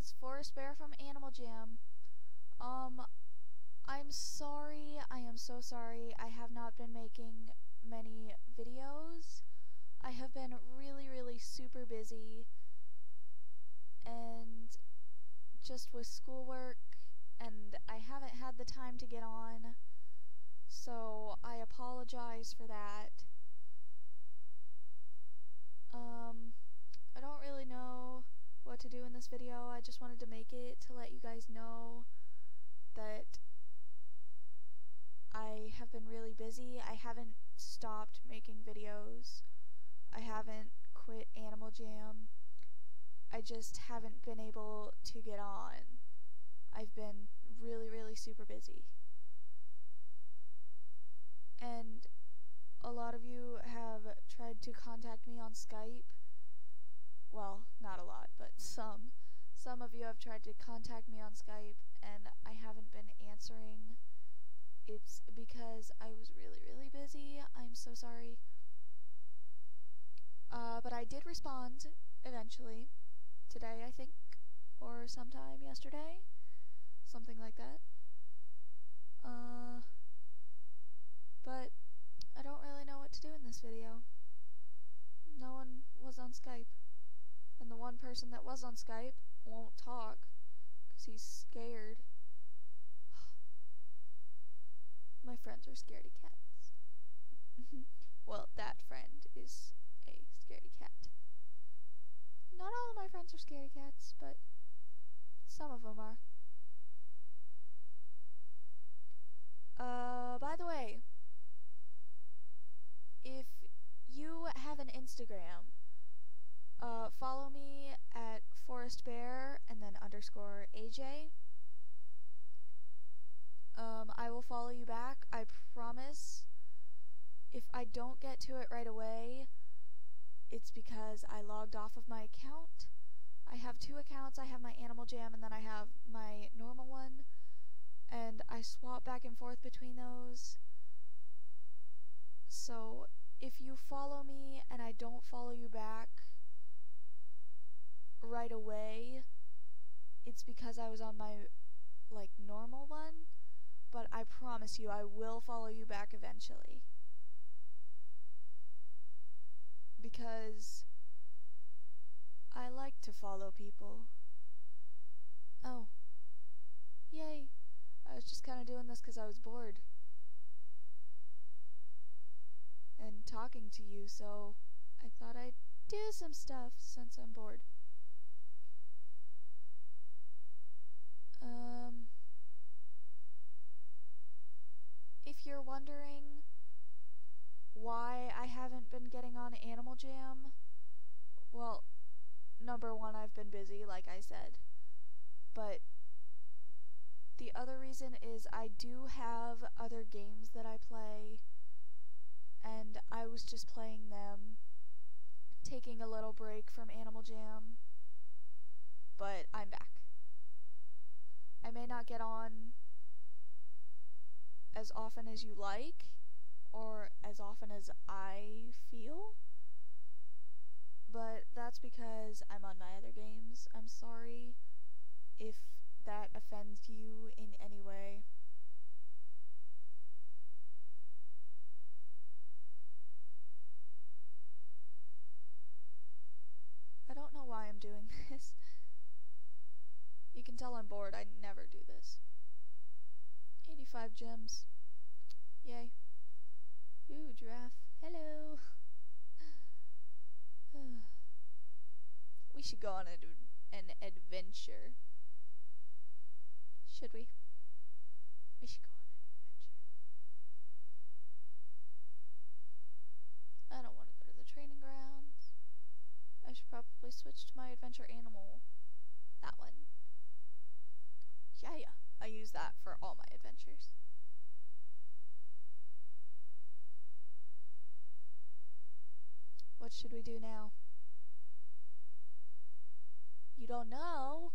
Greetings, Forest Bear from Animal Jam. I'm sorry, I am so sorry, I have not been making many videos. I have been really super busy, and just with schoolwork, and I haven't had the time to get on, so I apologize for that. I don't really know what to do in this video. I just wanted to make it to let you guys know that I have been really busy. I haven't stopped making videos. I haven't quit Animal Jam. I just haven't been able to get on. I've been really super busy. And a lot of you have tried to contact me on Skype. Well, not a lot, but some. Some of you have tried to contact me on Skype, and I haven't been answering. It's because I was really busy. I'm so sorry. But I did respond eventually. Today, I think, or sometime yesterday. Something like that. But I don't really know what to do in this video. No one was on Skype. And the one person that was on Skype won't talk because he's scared. My friends are scaredy cats. Well, that friend is a scaredy cat. Not all of my friends are scaredy cats, but some of them are. By the way, if you have an Instagram, follow me at forestbear and then _AJ. I will follow you back, I promise. If I don't get to it right away, it's because I logged off of my account. I have two accounts. I have my Animal Jam and then I have my normal one, and I swap back and forth between those. So if you follow me and I don't follow you back right away, it's because I was on my normal one, but I promise you I will follow you back eventually. Because I like to follow people. Oh. Yay. I was just kind of doing this because I was bored. And talking to you, so I thought I'd do some stuff since I'm bored. If you're wondering why I haven't been getting on Animal Jam, well, number one, I've been busy, like I said. But the other reason is I do have other games that I play, and I was just playing them, taking a little break from Animal Jam, but I'm back. I may not get on as often as you like, or as often as I feel, but that's because I'm on my other games. I'm sorry if that offends you in any way. I don't know why I'm doing this. You can tell I'm bored. I never do this. 85 gems. Yay. Ooh, giraffe. Hello. We should go on an adventure. Should we? We should go on an adventure. I don't want to go to the training grounds. I should probably switch to my adventure animal. That one. Yeah. I use that for all my adventures. What should we do now? You don't know?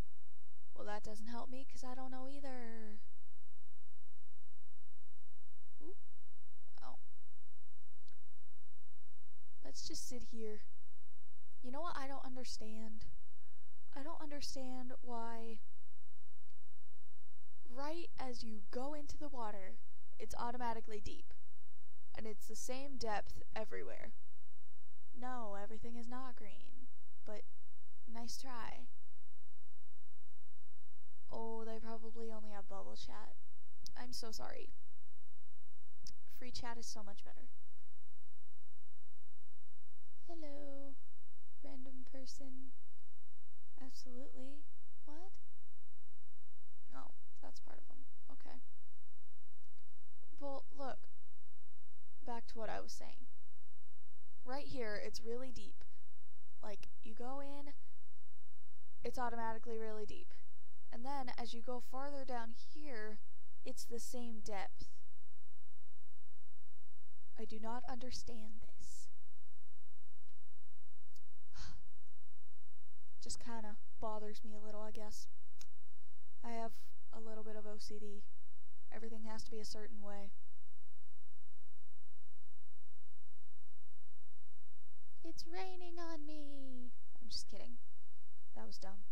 Well, that doesn't help me because I don't know either. Ooh. Oh. Let's just sit here. You know what I don't understand? I don't understand understand why right as you go into the water, it's automatically deep. And it's the same depth everywhere. No, everything is not green. But nice try. Oh, they probably only have bubble chat. I'm so sorry. Free chat is so much better. Hello, random person. Absolutely. What? Oh, that's part of them. Okay. Well, look. Back to what I was saying. Right here, it's really deep. Like, you go in, it's automatically really deep. And then, as you go farther down here, it's the same depth. I do not understand this. Just kinda bothers me a little, I guess. I have a little bit of OCD. Everything has to be a certain way. It's raining on me. I'm just kidding. That was dumb.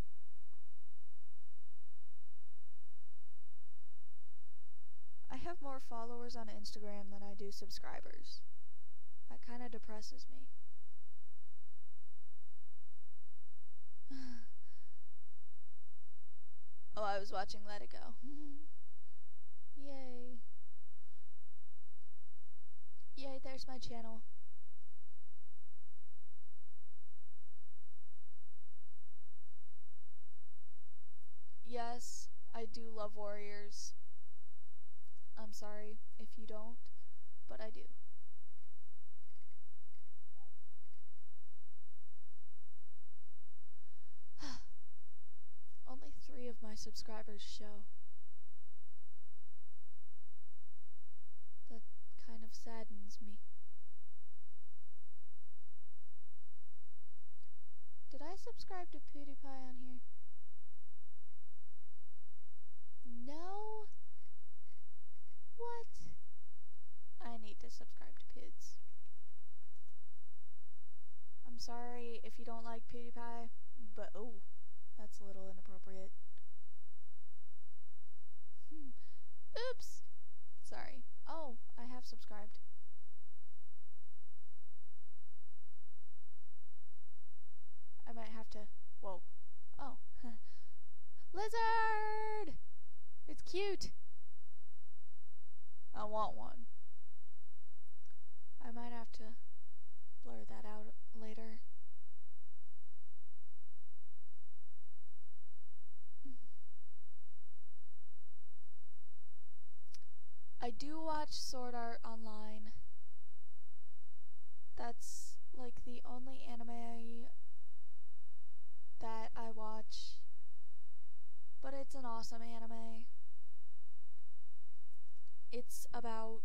I have more followers on Instagram than I do subscribers. That kind of depresses me. Oh, I was watching Let It Go. Yay. Yay, there's my channel. Yes, I do love Warriors. I'm sorry if you don't, but I do. Only 3 of my subscribers show. That kind of saddens me. Did I subscribe to PewDiePie on here? No? What? I need to subscribe to Pids. I'm sorry if you don't like PewDiePie, but oh, that's a little inappropriate. Oops! Sorry. Oh, I have subscribed. I might have to... Whoa. Oh. Lizard! It's cute! I want one. I might have to blur that out later. I do watch Sword Art Online. That's like the only anime that I watch. But it's an awesome anime. It's about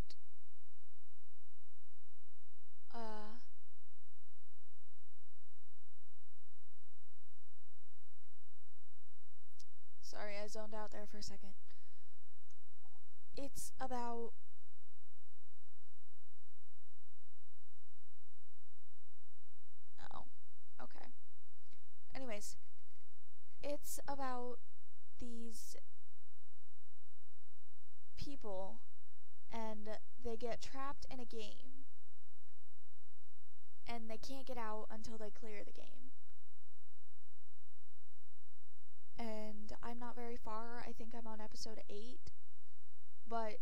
sorry, I zoned out there for a second. It's about oh, okay. Anyways, it's about these people and they get trapped in a game and they can't get out until they clear the game. And I'm not very far. I think I'm on episode 8, but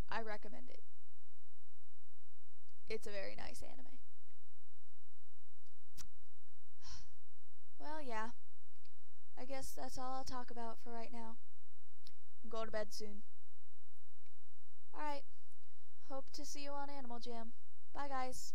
I recommend it. It's a very nice anime. Well, yeah. I guess that's all I'll talk about for right now. I'm going to bed soon. Alright. Hope to see you on Animal Jam. Bye, guys.